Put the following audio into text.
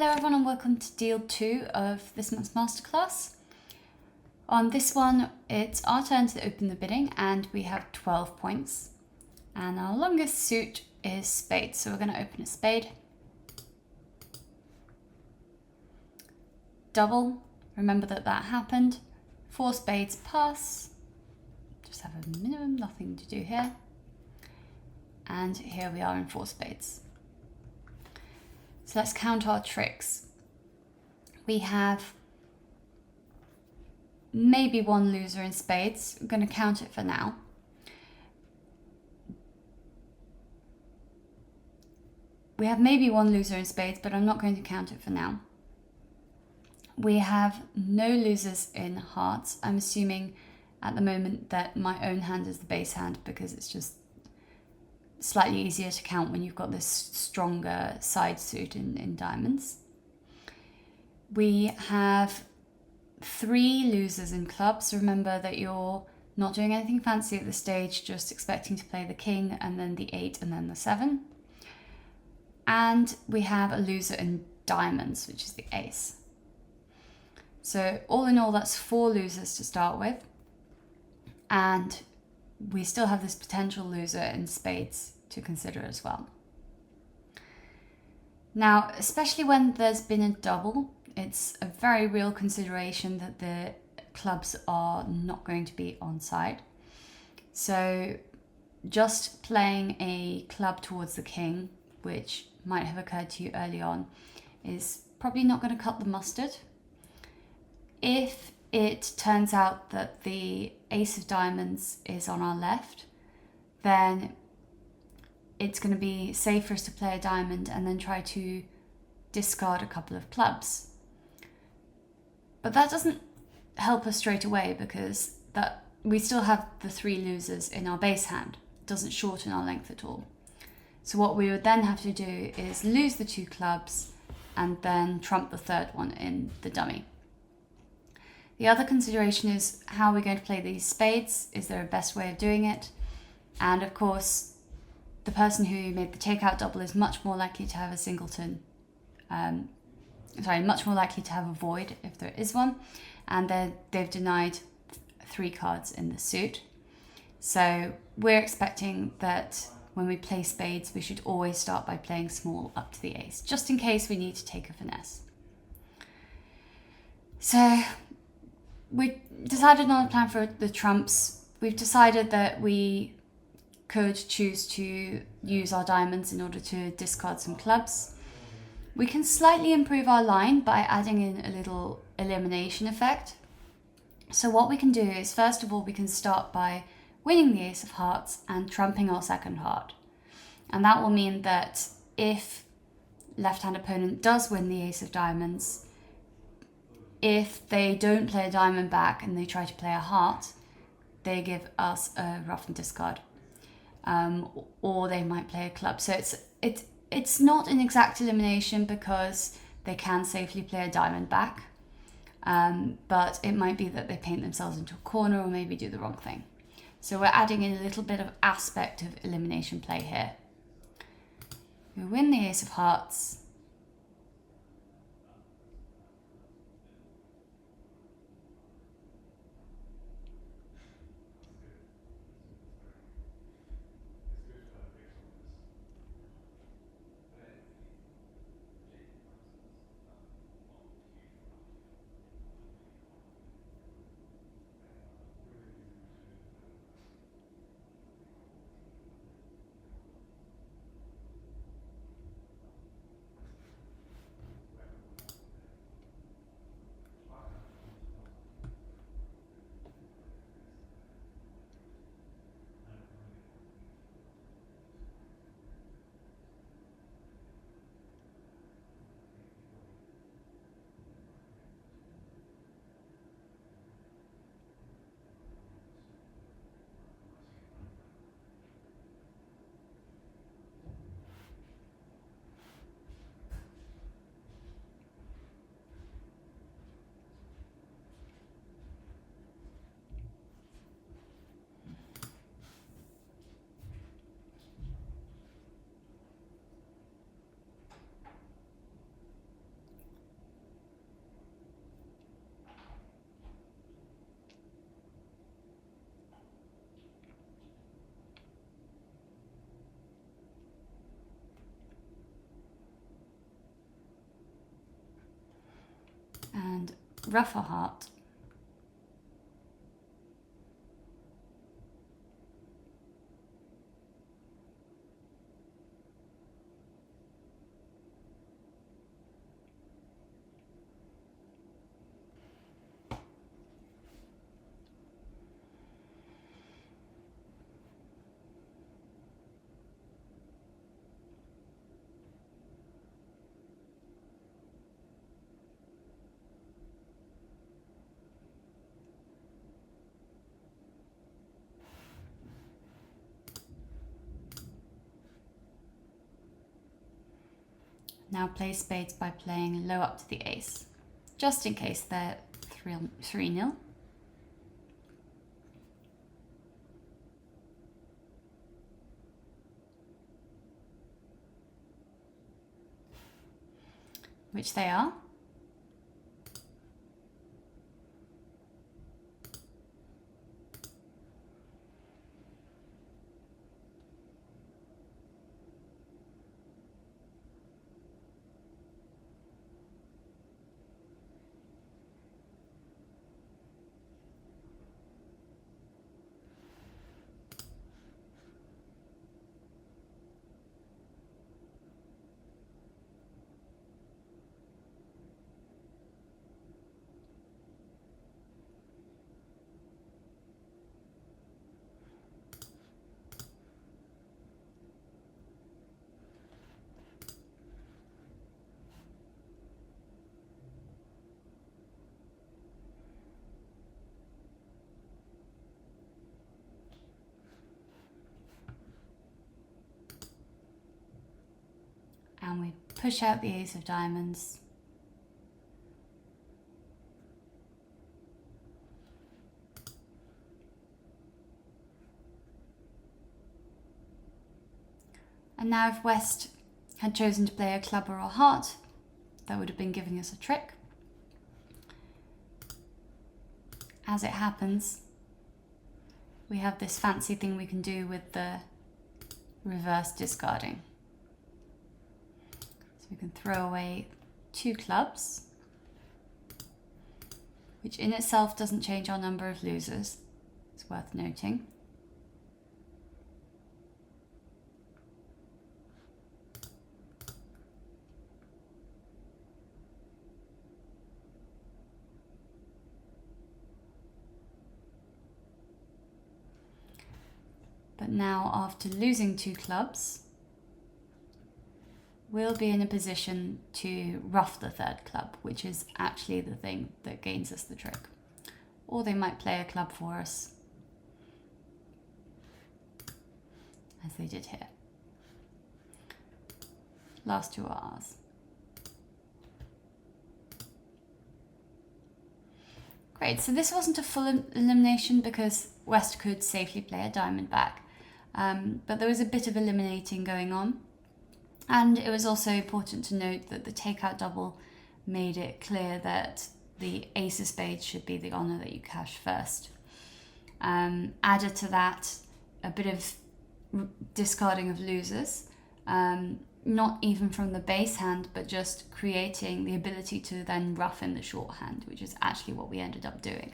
Hello everyone and welcome to deal 2 of this month's masterclass. On this one, it's our turn to open the bidding and we have 12 points. And our longest suit is spades, so we're going to open a spade. Double, remember that happened. 4 spades pass. Just have a minimum, nothing to do here. And here we are in 4 spades. So let's count our tricks. We have maybe one loser in spades. I'm going to count it for now. We have maybe one loser in spades, but I'm not going to count it for now. We have no losers in hearts. I'm assuming at the moment that my own hand is the base hand because it's just slightly easier to count when you've got this stronger side suit in diamonds. We have 3 losers in clubs. Remember that you're not doing anything fancy at this stage, just expecting to play the king and then the 8 and then the 7. And we have a loser in diamonds, which is the ace. So all in all, that's 4 losers to start with. And we still have this potential loser in spades to consider as well. Now, especially when there's been a double, it's a very real consideration that the clubs are not going to be on side. So just playing a club towards the king, which might have occurred to you early on, is probably not going to cut the mustard. If it turns out that the ace of diamonds is on our left, then it's going to be safe for us to play a diamond and then try to discard a couple of clubs. But that doesn't help us straight away because we still have the 3 losers in our base hand. It doesn't shorten our length at all. So what we would then have to do is lose the 2 clubs and then trump the 3rd one in the dummy. The other consideration is how we're going to play these spades. Is there a best way of doing it? And of course, the person who made the takeout double is much more likely to have a singleton. Much more likely to have a void if there is one. And they've denied 3 cards in the suit. So we're expecting that when we play spades, we should always start by playing small up to the ace, just in case we need to take a finesse. So we decided on a plan for the trumps. We've decided that we could choose to use our diamonds in order to discard some clubs. We can slightly improve our line by adding in a little elimination effect. So what we can do is, first of all, we can start by winning the ace of hearts and trumping our second heart. And that will mean that if left-hand opponent does win the ace of diamonds, if they don't play a diamond back and they try to play a heart, they give us a rough and discard. Or they might play a club. So it's not an exact elimination because they can safely play a diamond back. But it might be that they paint themselves into a corner or maybe do the wrong thing. So we're adding in a little bit of aspect of elimination play here. We win the ace of hearts. rougher heart. Now play spades by playing low up to the ace, just in case they're 3-0. Which they are. And we push out the ace of diamonds. And now if West had chosen to play a club or a heart, that would have been giving us a trick. As it happens, we have this fancy thing we can do with the reverse discarding. So we can throw away 2 clubs, which in itself doesn't change our number of losers. It's worth noting. But now, after losing 2 clubs, we'll be in a position to ruff the 3rd club, which is actually the thing that gains us the trick. Or they might play a club for us, as they did here. Last 2 are ours. Great, so this wasn't a full elimination because West could safely play a diamond back. But there was a bit of eliminating going on. And it was also important to note that the takeout double made it clear that the ace of spades should be the honour that you cash first. Added to that, a bit of discarding of losers, not even from the base hand, but just creating the ability to then ruff in the shorthand, which is actually what we ended up doing.